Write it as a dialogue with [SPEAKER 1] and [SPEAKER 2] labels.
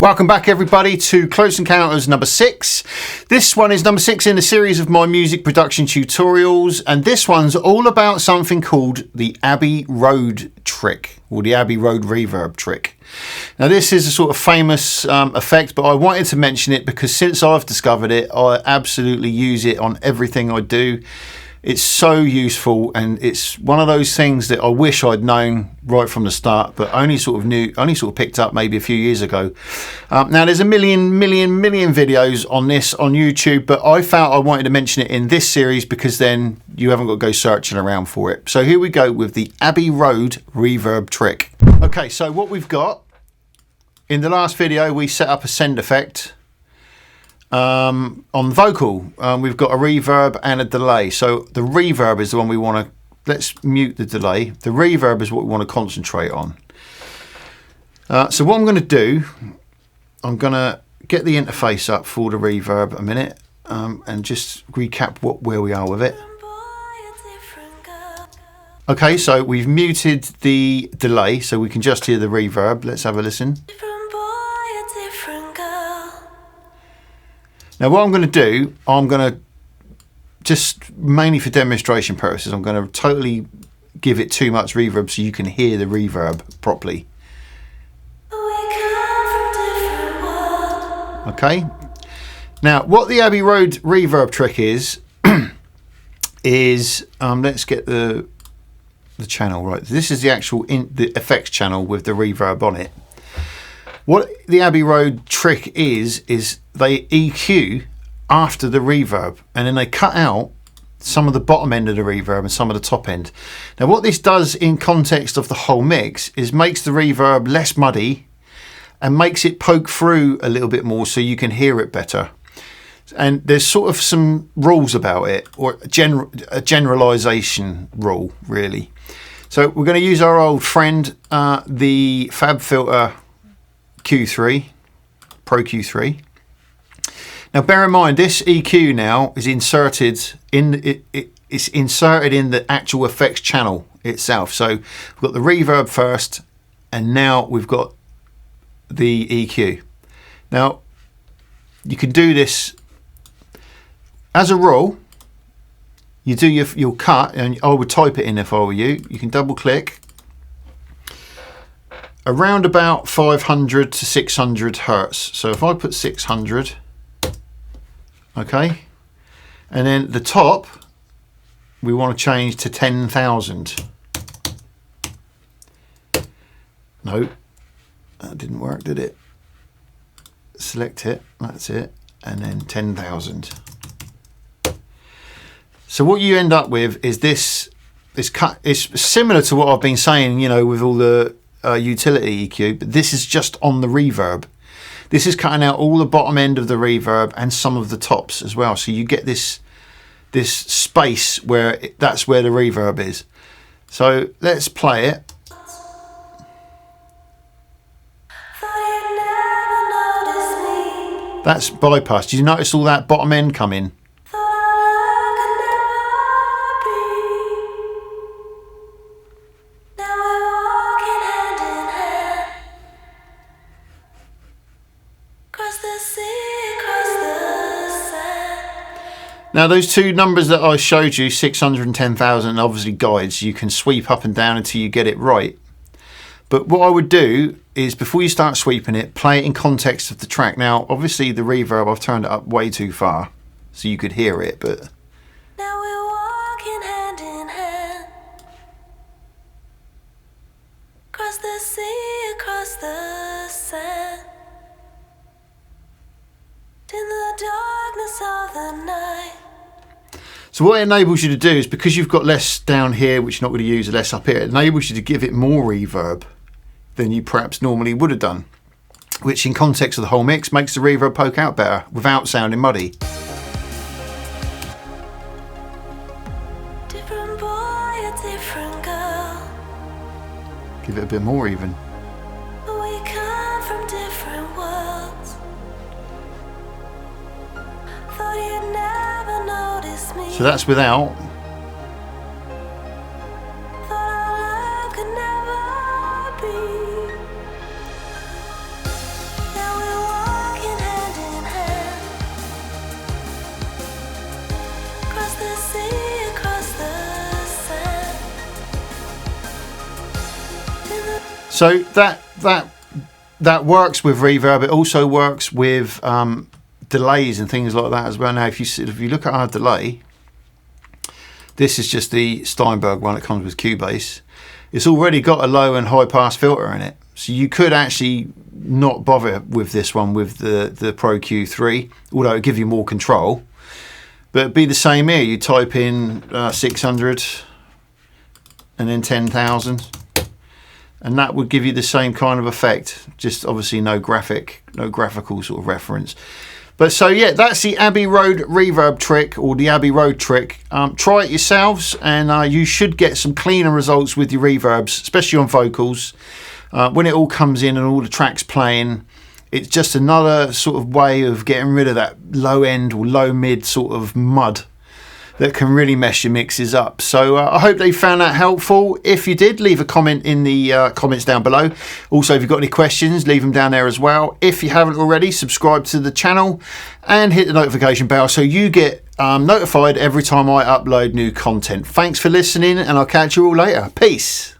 [SPEAKER 1] Welcome back everybody to Close Encounters number 6. This one is number 6 in a series of my music production tutorials, and this one's all about something called the Abbey Road Trick, or the Abbey Road Reverb Trick. Now this is a sort of famous effect, but I wanted to mention it because since I've discovered it, I absolutely use it on everything I do. It's so useful, and it's one of those things that I wish I'd known right from the start, but only sort of picked up maybe a few years ago. Now there's a million videos on this on YouTube, but I felt I wanted to mention it in this series because then you haven't got to go searching around for it. So here we go with the Abbey Road Reverb Trick. Okay, so what we've got, in the last video we set up a send effect. On vocal, we've got a reverb and a delay. So the reverb is the one we want to, let's mute the delay. The reverb is what we want to concentrate on. So what I'm going to do, I'm going to get the interface up for the reverb a minute, and just recap where we are with it. Okay, so we've muted the delay so we can just hear the reverb. Let's have a listen. Now what I'm going to do, I'm going to, just mainly for demonstration purposes, I'm going to totally give it too much reverb so you can hear the reverb properly. Okay. Now what the Abbey Road Reverb Trick is, let's get the channel right. This is the actual the effects channel with the reverb on it. What the Abbey Road Trick is they EQ after the reverb, and then they cut out some of the bottom end of the reverb and some of the top end. Now what this does in context of the whole mix is makes the reverb less muddy and makes it poke through a little bit more so you can hear it better. And there's sort of some rules about it, or a generalization rule really. So we're going to use our old friend, the FabFilter Q3, Pro Q3. Now bear in mind this EQ now is inserted in it's inserted in the actual effects channel itself. So we've got the reverb first, and now we've got the EQ. Now you can do this as a rule. You do your cut, and I would type it in if I were you. You can double click around about 500 to 600 hertz. So if I put 600, okay, and then the top we want to change to 10,000. No, that didn't work, did it? Select it, that's it, and then 10,000. So what you end up with is this cut. It's similar to what I've been saying, you know, with all the utility EQ, but this is just on the reverb. This is cutting out all the bottom end of the reverb and some of the tops as well, so you get this space where that's where the reverb is. So let's play it. That's bypassed. Did you notice all that bottom end come in? Now those two numbers that I showed you, 600 and 10,000, obviously guides. You can sweep up and down until you get it right. But what I would do is, before you start sweeping it, play it in context of the track. Now obviously the reverb, I've turned it up way too far so you could hear it, but
[SPEAKER 2] now we're walking hand in hand, across the sea, across the sand, in the darkness of the night.
[SPEAKER 1] So what it enables you to do is, because you've got less down here, which you're not going to use, less up here, it enables you to give it more reverb than you perhaps normally would have done, which in context of the whole mix makes the reverb poke out better without sounding muddy.
[SPEAKER 2] Different boy, a different girl.
[SPEAKER 1] Give it a bit more even.
[SPEAKER 2] We come from different worlds. Thought you'd never notice me.
[SPEAKER 1] So that's without.
[SPEAKER 2] Thought our love could never be. Now we're
[SPEAKER 1] So that works with reverb. It also works with delays and things like that as well. Now, if you look at our delay, this is just the Steinberg one that comes with Cubase. It's already got a low and high pass filter in it, so you could actually not bother with this one with the Pro Q3, although it give you more control. But it'd be the same here. You type in 600 and then 10,000, and that would give you the same kind of effect. Just obviously no graphical sort of reference. But so yeah, that's the Abbey Road reverb trick, or the Abbey Road trick. Try it yourselves, and you should get some cleaner results with your reverbs, especially on vocals. When it all comes in and all the tracks playing, it's just another sort of way of getting rid of that low end or low mid sort of mud that can really mess your mixes up. So I hope they found that helpful. If you did, leave a comment in the comments down below. Also, if you've got any questions, leave them down there as well. If you haven't already, subscribe to the channel and hit the notification bell so you get notified every time I upload new content. Thanks for listening, and I'll catch you all later. Peace.